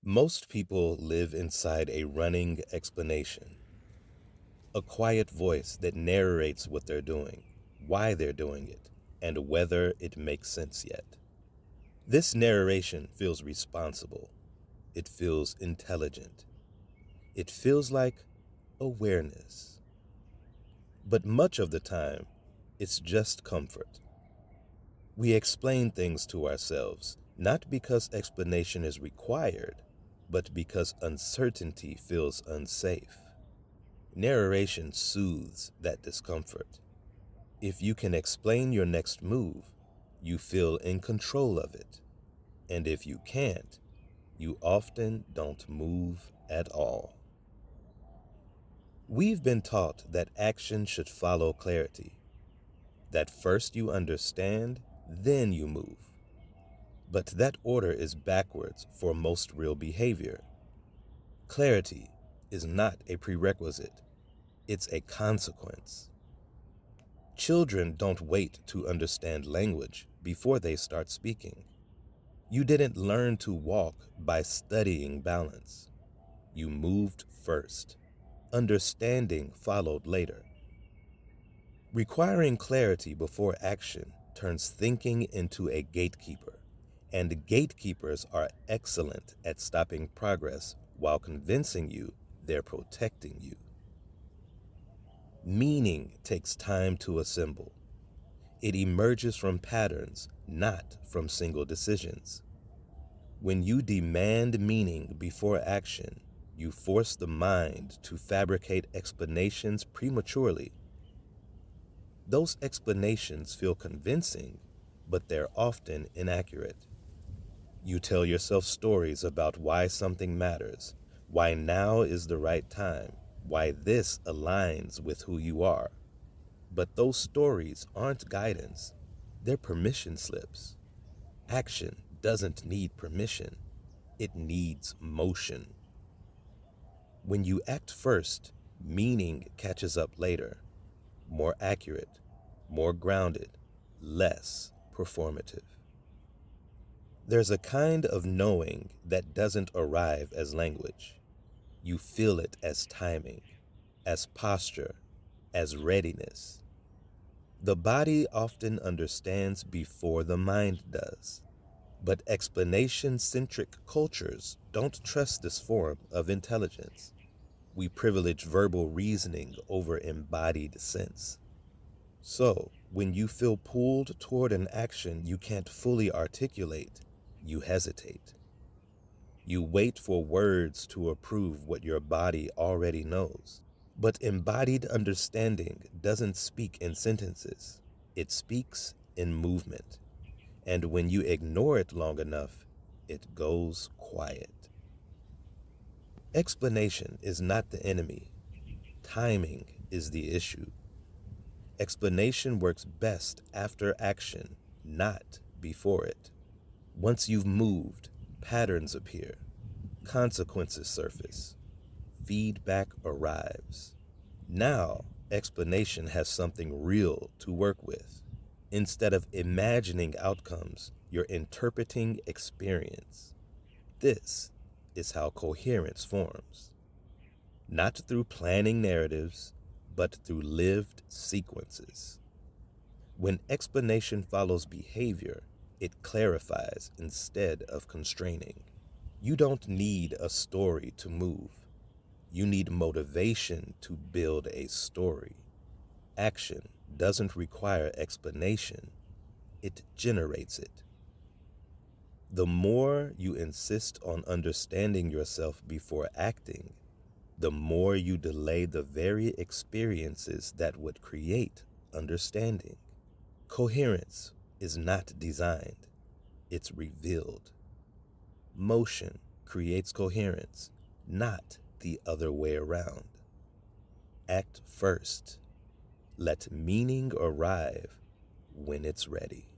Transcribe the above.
Most people live inside a running explanation, a quiet voice that narrates what they're doing, why they're doing it, and whether it makes sense yet. This narration feels responsible. It feels intelligent. It feels like awareness. But much of the time, it's just comfort. We explain things to ourselves, not because explanation is required, but because uncertainty feels unsafe. Narration soothes that discomfort. If you can explain your next move, you feel in control of it. And if you can't, you often don't move at all. We've been taught that action should follow clarity, that first you understand, then you move. But that order is backwards for most real behavior. Clarity is not a prerequisite, it's a consequence. Children don't wait to understand language before they start speaking. You didn't learn to walk by studying balance. You moved first. Understanding followed later. Requiring clarity before action turns thinking into a gatekeeper, and gatekeepers are excellent at stopping progress while convincing you they're protecting you. Meaning takes time to assemble. It emerges from patterns, not from single decisions. When you demand meaning before action, you force the mind to fabricate explanations prematurely. Those explanations feel convincing, but they're often inaccurate. You tell yourself stories about why something matters, why now is the right time, why this aligns with who you are. But those stories aren't guidance, they're permission slips. Action doesn't need permission, it needs motion. When you act first, meaning catches up later, more accurate, more grounded, less performative. There's a kind of knowing that doesn't arrive as language. You feel it as timing, as posture, as readiness. The body often understands before the mind does, but explanation-centric cultures don't trust this form of intelligence. We privilege verbal reasoning over embodied sense. So, when you feel pulled toward an action you can't fully articulate, you hesitate. You wait for words to approve what your body already knows. But embodied understanding doesn't speak in sentences. It speaks in movement. And when you ignore it long enough, it goes quiet. Explanation is not the enemy. Timing is the issue. Explanation works best after action, not before it. Once you've moved, patterns appear, consequences surface, feedback arrives. Now, explanation has something real to work with. Instead of imagining outcomes, you're interpreting experience. This is how coherence forms. Not through planning narratives, but through lived sequences. When explanation follows behavior, it clarifies instead of constraining. You don't need a story to move. You need motivation to build a story. Action doesn't require explanation, it generates it. The more you insist on understanding yourself before acting, the more you delay the very experiences that would create understanding. Coherence is not designed, it's revealed. Motion creates coherence, not the other way around. Act first. Let meaning arrive when it's ready.